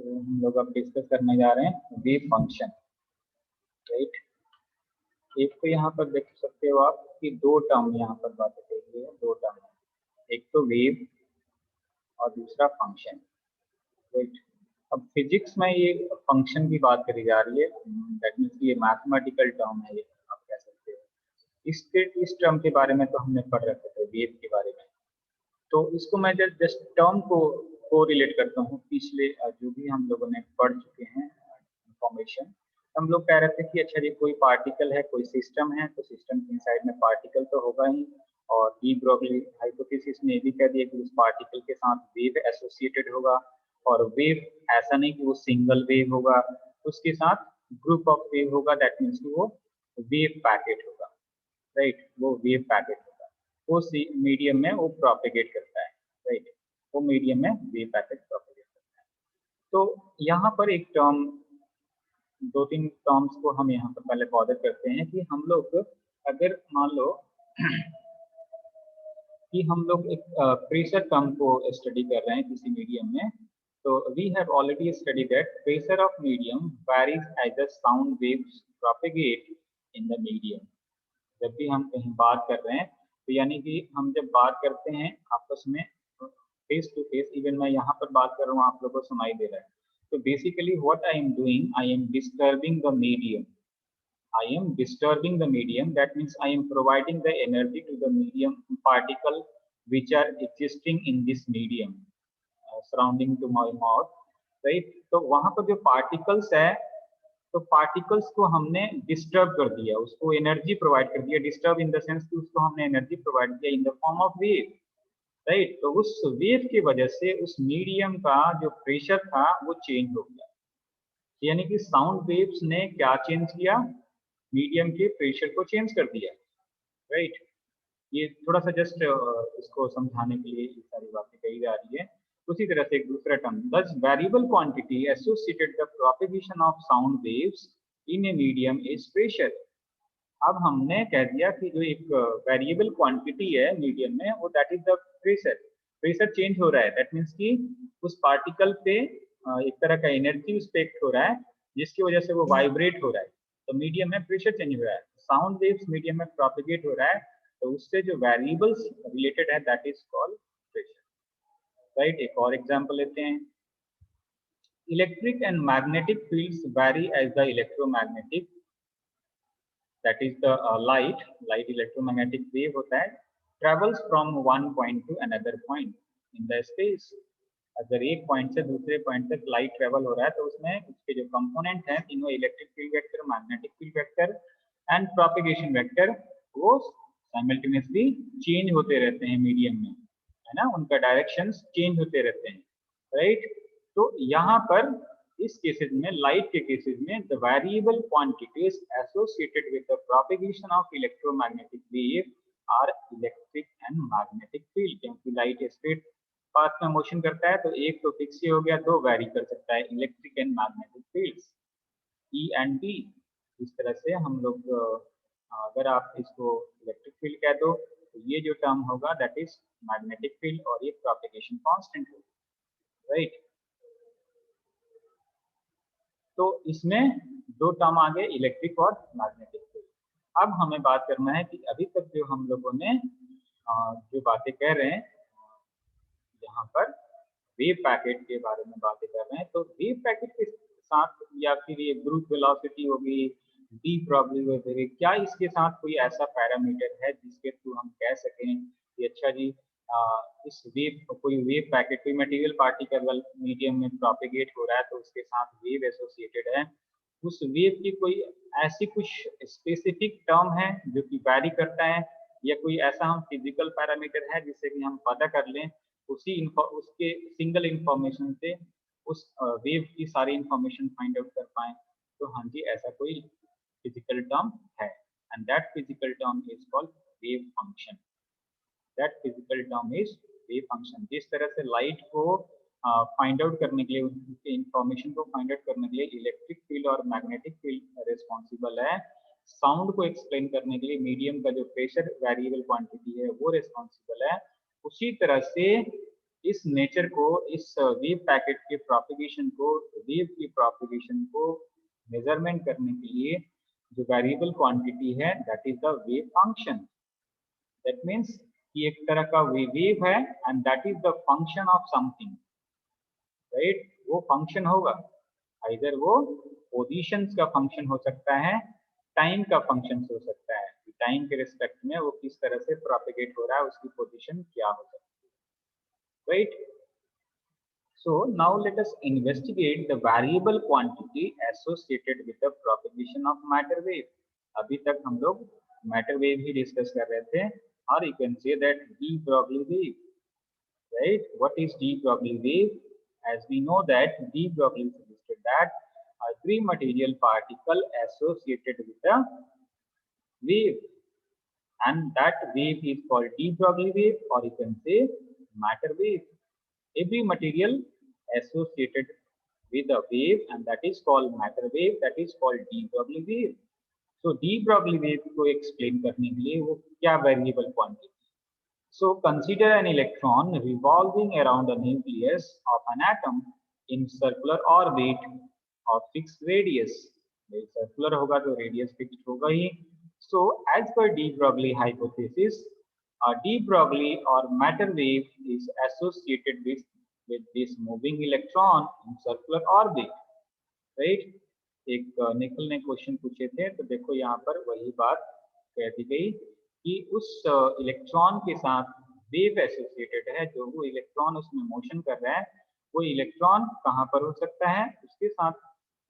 तो हम लोग अब डिस्कस करने जा रहे हैं वेव फंक्शन, राइट। एक तो यहाँ पर देख सकते हो आप कि दो टर्म यहाँ पर बात करी है, दो टर्म, एक तो वेव और दूसरा फंक्शन, राइट। अब फिजिक्स में ये फंक्शन की बात करी जा रही है, दैट मीन्स ये मैथमेटिकल टर्म है, ये आप कह सकते हो। इस टर्म के बारे में तो हमने पढ़ रखे थे, वेव के बारे में। तो इसको मैं जस्ट टर्म को रिलेट करता हूँ पिछले जो भी हम लोगों ने पढ़ चुके हैं इंफॉर्मेशन। हम लोग कह रहे थे कि अच्छा ये कोई पार्टिकल है, कोई सिस्टम है, तो सिस्टम के इनसाइड में पार्टिकल तो होगा ही, और डी ब्रोगली हाइपोथेसिस ने भी कह दिया कि उस पार्टिकल के साथ वेव एसोसिएटेड होगा, और वेव ऐसा नहीं कि वो सिंगल वेव होगा, उसके साथ ग्रुप ऑफ वेव होगा, दैट मीन्स वो वेव पैकेट होगा, राइट। वो वेव पैकेट होगा, वो मीडियम में वो प्रोपेगेट करता है, राइट। वो मीडियम में वेव पैकेट प्रोपेगेट करता है। तो यहाँ पर एक टर्म, दो तीन टर्म्स को हम यहाँ पर पहले बॉदर करते हैं कि हम लोग अगर मान लो कि हम लोग एक प्रेशर टर्म को स्टडी कर रहे हैं किसी मीडियम में, तो we have already study that pressure of medium varies as the sound waves propagate in the medium. जब भी हम कहीं बात कर रहे हैं तो यानी कि हम जब बात करते हैं आपस में फेस टू फेस, इवन मैं यहाँ पर बात कर रहा हूँ, आप लोगों को सुनाई दे रहा है, तो basically what I am doing, I am disturbing the medium, I am disturbing the medium. That means I am providing the energy to the medium particle which are existing in this medium surrounding to my mouth, right? तो वहाँ पर जो particles है, तो particles को हमने disturb कर दिया, उसको energy provide कर दिया, disturb in the sense कि उसको हमने energy provide किया in the form of wave, right? तो उस wave की वजह से उस medium का जो pressure था वो change हो गया, यानी कि sound waves ने क्या change किया, मीडियम के प्रेशर को चेंज कर दिया, राइट। ये थोड़ा सा जस्ट इसको समझाने के लिए ये सारी बातें कही जा रही है। उसी तरह से एक दूसरा टर्म, दस variable quantity associated the propagation of sound waves in a medium is pressure. अब हमने कह दिया कि जो एक वेरिएबल क्वांटिटी है मीडियम में, वो that is the pressure. Pressure change हो रहा है, दैट मीन्स कि उस पार्टिकल पे एक तरह का एनर्जी उस पर एक्ट हो रहा है, जिसकी वजह से वो वाइब्रेट हो रहा है, तो मीडियम में प्रेशर चेंज हो रहा है, साउंड वेव्स मीडियम में प्रोपेगेट हो रहा है, तो उससे जो वेरिएबल्स रिलेटेड है that is called pressure, right. एक और एग्जांपल लेते हैं, electric and magnetic fields vary as the electromagnetic, that is the light electromagnetic wave होता है, travels from one point to another point in the space. अगर एक point से दूसरे पॉइंट तक लाइट ट्रेवल हो रहा है, तो उसमें उसके जो कंपोनेंट हैं तीनों, electric field vector, magnetic field vector and propagation vector, वो साइमल्टेनियसली चेंज होते रहते हैं मीडियम में, है ना, उनका डायरेक्शंस चेंज होते रहते हैं, राइट। तो यहाँ पर इस केसेस में, लाइट के केसेस में, the variable quantities associated with the propagation of electromagnetic wave are electric and magnetic field, क्योंकि लाइट स्ट्रेट पाथ में मोशन करता है, तो एक तो फिक्स ही हो गया, दो वैरी कर सकता है, electric and magnetic fields, E and B. इस तरह से हम लोग, अगर आप इसको इलेक्ट्रिक फील्ड कह दो, तो ये जो टर्म होगा दैट इज मैग्नेटिक फील्ड, और ये प्रोपेगेशन कांस्टेंट होगा, राइट। तो इसमें दो टर्म आ गए, इलेक्ट्रिक और मैग्नेटिक फील्ड। अब हमें बात करना है कि अभी तक जो हम लोगों ने जो बातें कह रहे हैं यहाँ पर वेव पैकेट के बारे में बातें कर रहे हैं, तो वेव पैकेट के साथ या फिर ये ग्रुप वेलोसिटी होगी, डी प्रोबेबिलिटी, क्या इसके साथ कोई ऐसा पैरामीटर है जिसके थ्रू हम कह सकें कि अच्छा जी इस वेव, कोई वेव पैकेट, कोई मटेरियल पार्टिकल मीडियम में प्रोपेगेट हो रहा है, तो उसके साथ वेव एसोसिएटेड है, उस वेव की कोई ऐसी कुछ स्पेसिफिक टर्म है जो कि वैरी करता है, या कोई ऐसा हम फिजिकल पैरामीटर है जिससे कि हम पता कर लें उसके सिंगल इंफॉर्मेशन से उस वेव की सारी इंफॉर्मेशन फाइंड आउट कर पाए। तो हाँ जी, ऐसा कोई फिजिकल टर्म है, and that physical term is called wave function. That physical term is wave function. जिस तरह से लाइट को फाइंड आउट करने के लिए, उसके इंफॉर्मेशन को फाइंड आउट करने के लिए इलेक्ट्रिक फील्ड और मैग्नेटिक फील्ड रिस्पॉन्सिबल है, साउंड को एक्सप्लेन करने के लिए मीडियम का जो प्रेशर वेरिएबल क्वांटिटी है वो रिस्पॉन्सिबल है, उसी तरह से इस नेचर को, इस वेव पैकेट के प्रोपिगेशन को, वेव की प्रोपिगेशन को मेजरमेंट करने के लिए जो वेरिएबल क्वांटिटी है that is the wave function. That means कि एक तरह का वेव है and that is the function of something, right. वो फंक्शन होगा, इधर वो पोजीशंस का फंक्शन हो सकता है, टाइम का फंक्शन हो सकता है, टाइम के रिस्पेक्ट में वो किस तरह से प्रोपिगेट हो रहा है, उसकी पोजीशन क्या हो सकती है, right. So now let us investigate the variable quantity associated with the propagation of matter wave. अभी तक हम लोग matter wave ही डिस्कस कर रहे थे, और you can say that de Broglie wave, right? What is de Broglie wave? As we know that de Broglie suggested that a three material particle associated with a wave, and that wave is called de Broglie wave, or you can say matter wave. Every material associated with a wave, and that is called matter wave, that is called de Broglie wave. So de Broglie wave को explain करने के लिए वो क्या variable quantity? So consider an electron revolving around the nucleus of an atom in circular orbit of fixed radius. Circular होगा तो radius fixed होगा ही. So as per de Broglie hypothesis, a de Broglie or matter wave is associated with this moving electron in circular orbit, right? एक निखिल ने question पूछे थे, तो देखो यहाँ पर वही बात कह दी गई कि उस इलेक्ट्रॉन के साथ वेव एसोसिएटेड है, जो वो इलेक्ट्रॉन उसमें मोशन कर रहा है, वो इलेक्ट्रॉन कहाँ पर हो सकता है, उसके साथ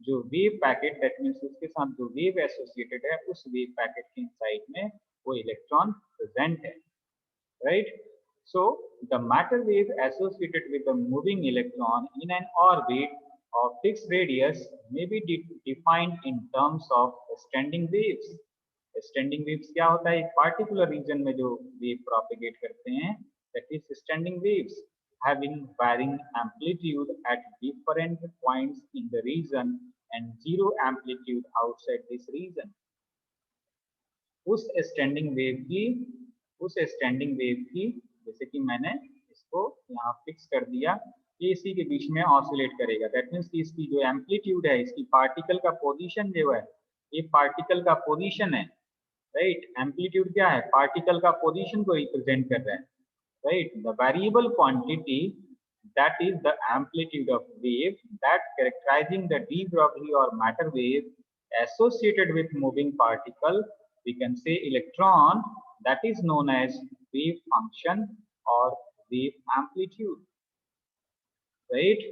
जो वेव पैकेट, दैट मीन्स उसके साथ जो वेव एसोसिएटेड है, उस वेव पैकेट के इनसाइड में वो इलेक्ट्रॉन प्रेजेंट है, right. So the matter wave associated with the moving electron in an orbit of fixed radius may be defined in terms of standing waves. Standing waves क्या होता है? एक particular region में जो wave propagate करते हैं, that is standing waves, having varying amplitude at different points in the region and zero amplitude outside this region. उस standing wave की जैसे कि मैंने इसको यहाँ फिक्स कर दिया कि इसी के बीच में ऑसिलेट करेगा, दैट मीन्स कि इसकी जो एम्पलीट्यूड है, इसकी पार्टिकल का पोजीशन जो है, ये पार्टिकल का पोजीशन है, राइट। एम्पलीट्यूड क्या है? पार्टिकल का पोजीशन को रिप्रेजेंट कर रहा है, right. The variable quantity that is the amplitude of wave that characterizing the de Broglie or matter wave associated with moving particle, we can say electron, that is known as wave function or wave amplitude, right?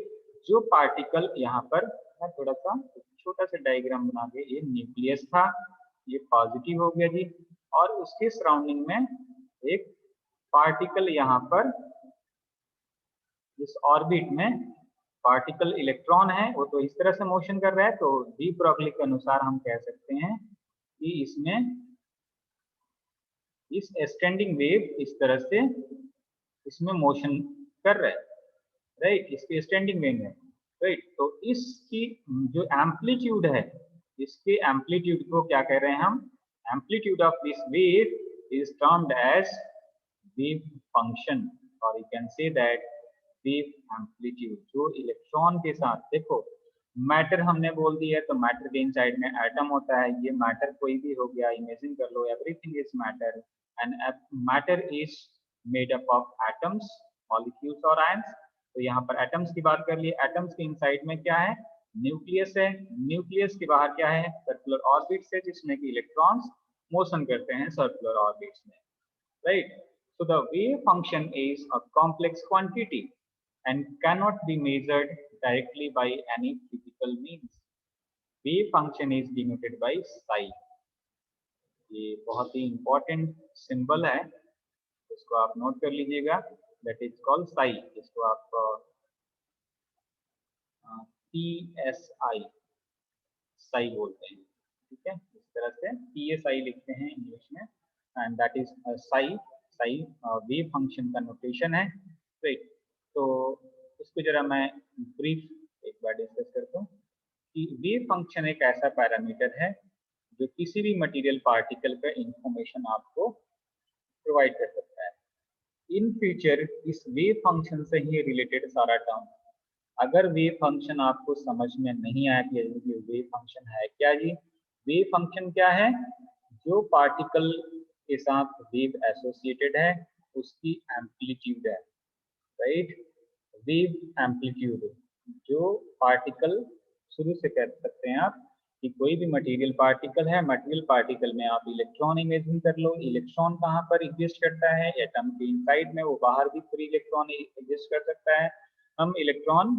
जो particle यहाँ पर मैं थोड़ा सा छोटा सा diagram बना के, ये न्यूक्लियस था, ये पॉजिटिव हो गया जी, और उसके सराउंडिंग में एक पार्टिकल यहाँ पर इस ऑर्बिट में पार्टिकल इलेक्ट्रॉन है, वो तो इस तरह से मोशन कर रहा है, तो डी ब्रॉगली के अनुसार हम कह सकते हैं कि इसमें इस स्टैंडिंग वेव इस तरह से इसमें मोशन कर रहा है, राइट, इसके स्टैंडिंग वेव में, राइट। तो इसकी जो एम्पलीट्यूड है, इसके एम्पलीट्यूड को क्या कह रहे हैं हम? Amplitude of this wave is termed as wave function, और you can say that wave amplitude. जो इलेक्ट्रॉन के साथ, देखो मैटर हमने बोल दिया है, तो मैटर के इनसाइड में एटम होता है, ये मैटर कोई भी हो गया, इमेजिन कर लो everything is matter, and matter is made up of atoms, molecules और आयंस। तो यहाँ पर एटम्स की बात कर लिए, एटम्स के इनसाइड में क्या है? न्यूक्लियस है, न्यूक्लियस के बाहर क्या है? सर्कुलर ऑर्बिट्स है, जिसमें कि इलेक्ट्रॉन्स मोशन करते हैं सर्कुलर ऑर्बिट्स में, right. So the wave function is a complex quantity and cannot be measured directly by any physical means. Wave function is denoted by psi. ये बहुत ही important symbol है, इसको आप नोट कर लीजिएगा, that is called psi. इसको आप PSI psi बोलते हैं, ठीक है, इस तरह से PSI लिखते हैं इंग्लिश में, and that is psi. psi wave function का नोटेशन है, राइट। तो इसको जरा मैं ब्रीफ एक बार डिस्कस करता हूँ कि वेव फंक्शन एक ऐसा पैरामीटर है जो किसी भी मटेरियल पार्टिकल का इंफॉर्मेशन आपको प्रोवाइड कर सकता है, इन फ्यूचर इस वेव फंक्शन से ही रिलेटेड सारा टर्म। अगर वेव फंक्शन आपको समझ में नहीं आया कि ये वेव फंक्शन है क्या जी, वेव फंक्शन क्या है, जो पार्टिकल के साथ वेव एसोसिएटेड है उसकी एम्पलीट्यूड है, राइट। वेव एम्पलीट्यूड, जो पार्टिकल, शुरू से कह सकते हैं आप कि कोई भी मटेरियल पार्टिकल है, मटेरियल पार्टिकल में आप इलेक्ट्रॉन इमेजिन कर लो, इलेक्ट्रॉन कहाँ पर एग्जिस्ट करता है, एटम के इनसाइड में, वो बाहर भी फ्री इलेक्ट्रॉन एग्जिस्ट कर सकता है। हम इलेक्ट्रॉन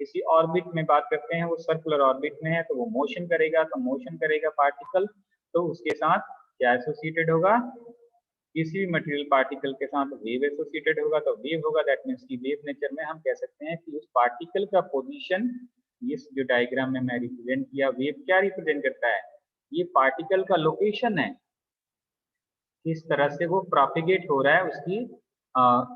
किसी ऑर्बिट में बात करते हैं, वो सर्कुलर ऑर्बिट में है तो वो मोशन करेगा, तो मोशन करेगा पार्टिकल, तो उसके साथ क्या एसोसिएटेड होगा, किसी भी मटेरियल पार्टिकल के साथ वेव एसोसिएटेड होगा, तो वेव होगा, दैट मीन्स की वेव नेचर में हम कह सकते हैं कि उस पार्टिकल का पोजीशन, इस जो डायग्राम में मैं रिप्रेजेंट किया, वेव क्या रिप्रेजेंट करता है, ये पार्टिकल का लोकेशन है, किस तरह से वो प्रोपिगेट हो रहा है, उसकी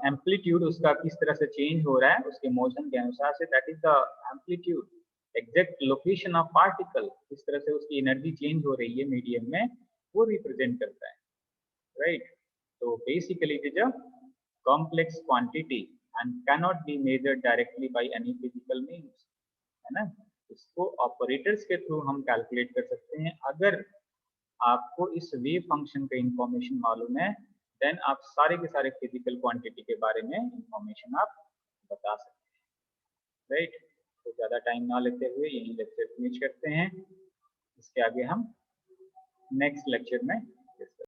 एम्पलीट्यूड उसका किस तरह से चेंज हो रहा है उसके मोशन के अनुसार से, that is the amplitude, exact location of particle, किस तरह से उसकी एनर्जी चेंज हो रही है मीडियम में, वो रिप्रेजेंट करता है, right. So basically it is a complex quantity and cannot be measured directly by any physical means, है ना। इसको ऑपरेटर्स के थ्रू हम कैलकुलेट कर सकते हैं। अगर आपको इस वेव फंक्शन का इंफॉर्मेशन मालूम है, देन आप सारे के सारे फिजिकल क्वांटिटी के बारे में इंफॉर्मेशन आप बता सकते हैं, राइट। तो ज़्यादा टाइम ना लेते हुए यही लेक्चर फिनिश करते हैं, इसके आगे हम नेक्स्ट लेक्चर में